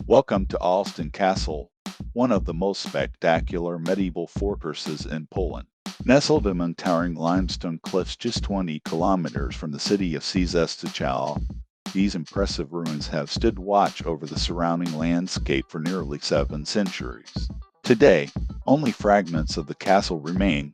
Welcome to Olsztyn Castle, one of the most spectacular medieval fortresses in Poland. Nestled among towering limestone cliffs just 20 kilometers from the city of Częstochowa, these impressive ruins have stood watch over the surrounding landscape for nearly 7 centuries. Today, only fragments of the castle remain,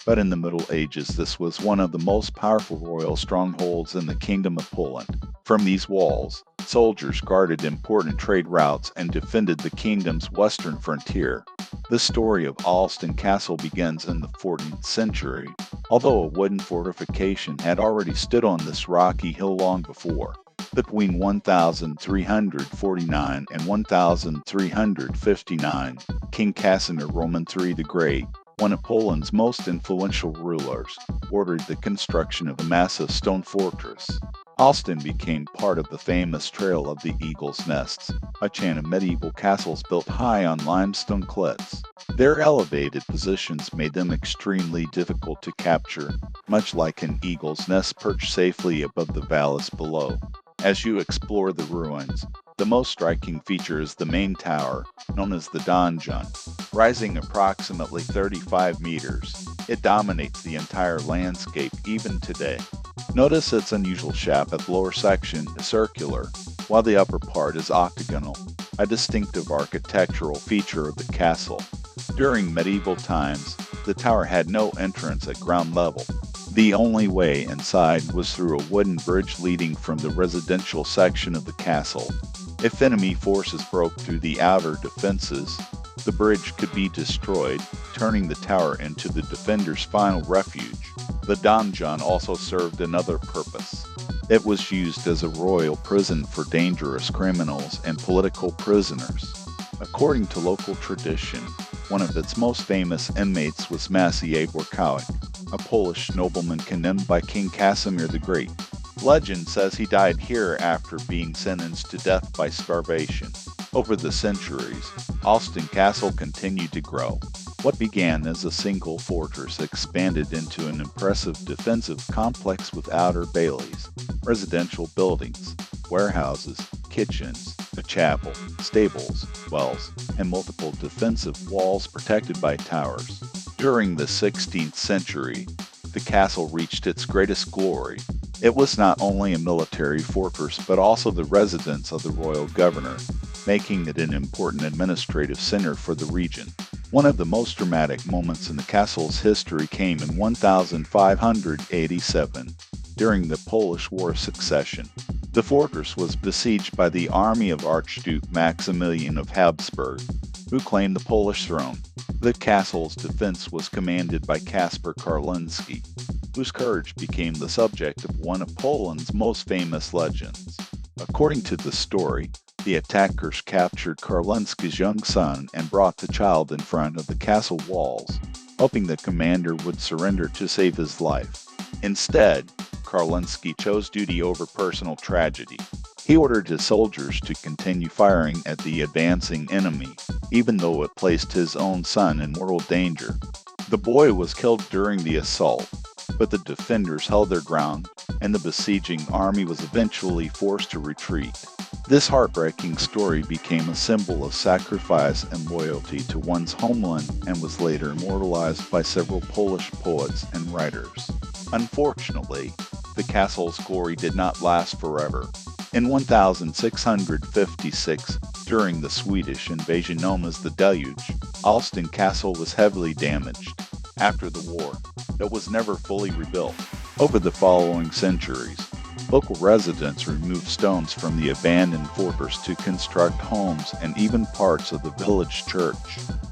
but in the Middle Ages this was one of the most powerful royal strongholds in the Kingdom of Poland. From these walls, soldiers guarded important trade routes and defended the kingdom's western frontier. The story of Olsztyn Castle begins in the 14th century, although a wooden fortification had already stood on this rocky hill long before. Between 1349 and 1359, King Casimir Roman III the Great, one of Poland's most influential rulers, ordered the construction of a massive stone fortress. Olsztyn became part of the famous Trail of the Eagle's Nests, a chain of medieval castles built high on limestone cliffs. Their elevated positions made them extremely difficult to capture, much like an eagle's nest perched safely above the valleys below. As you explore the ruins, the most striking feature is the main tower, known as the donjon. Rising approximately 35 meters, it dominates the entire landscape even today. Notice its unusual shape at the lower section is circular, while the upper part is octagonal, a distinctive architectural feature of the castle. During medieval times, the tower had no entrance at ground level. The only way inside was through a wooden bridge leading from the residential section of the castle. If enemy forces broke through the outer defenses, the bridge could be destroyed, turning the tower into the defenders' final refuge. The donjon also served another purpose. It was used as a royal prison for dangerous criminals and political prisoners. According to local tradition, one of its most famous inmates was Maciej Wojciech, a Polish nobleman condemned by King Casimir the Great. Legend says he died here after being sentenced to death by starvation. Over the centuries, Olsztyn Castle continued to grow. What began as a single fortress expanded into an impressive defensive complex with outer bailey's, residential buildings, warehouses, kitchens, a chapel, stables, wells, and multiple defensive walls protected by towers. During the 16th century, the castle reached its greatest glory. It was not only a military fortress but also the residence of the royal governor, making it an important administrative center for the region. One of the most dramatic moments in the castle's history came in 1587, during the Polish War of Succession. The fortress was besieged by the army of Archduke Maximilian of Habsburg, who claimed the Polish throne. The castle's defense was commanded by Kacper Karlinski, whose courage became the subject of one of Poland's most famous legends. According to the story, the attackers captured Karlinski's young son and brought the child in front of the castle walls, hoping the commander would surrender to save his life. Instead, Karlinski chose duty over personal tragedy. He ordered his soldiers to continue firing at the advancing enemy, even though it placed his own son in mortal danger. The boy was killed during the assault, but the defenders held their ground, and the besieging army was eventually forced to retreat. This heartbreaking story became a symbol of sacrifice and loyalty to one's homeland and was later immortalized by several Polish poets and writers. Unfortunately, the castle's glory did not last forever. In 1656, during the Swedish invasion known as the Deluge, Olsztyn Castle was heavily damaged. After the war, it was never fully rebuilt. Over the following centuries, local residents removed stones from the abandoned fortress to construct homes and even parts of the village church.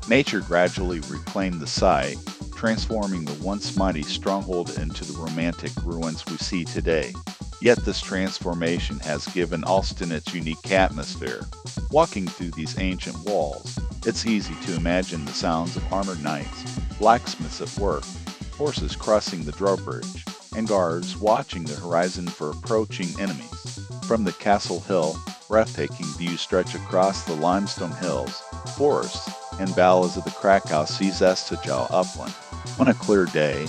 Nature gradually reclaimed the site, transforming the once mighty stronghold into the romantic ruins we see today. Yet this transformation has given Olsztyn its unique atmosphere. Walking through these ancient walls, it's easy to imagine the sounds of armored knights, blacksmiths at work, horses crossing the drawbridge, and guards watching the horizon for approaching enemies. From the castle hill, breathtaking views stretch across the limestone hills, forests, and valleys of the Częstochowa upland. On a clear day,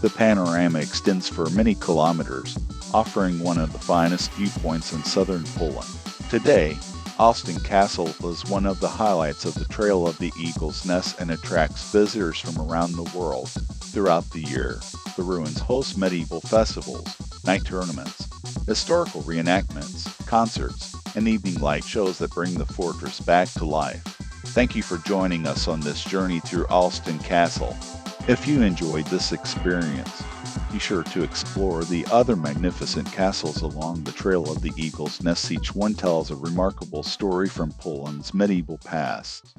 the panorama extends for many kilometers, offering one of the finest viewpoints in southern Poland. Today, Olsztyn Castle is one of the highlights of the Trail of the Eagle's Nest and attracts visitors from around the world throughout the year. The ruins host medieval festivals, night tournaments, historical reenactments, concerts, and evening light shows that bring the fortress back to life. Thank you for joining us on this journey through Olsztyn Castle. If you enjoyed this experience, be sure to explore the other magnificent castles along the Trail of the Eagle's Nest. Each one tells a remarkable story from Poland's medieval past.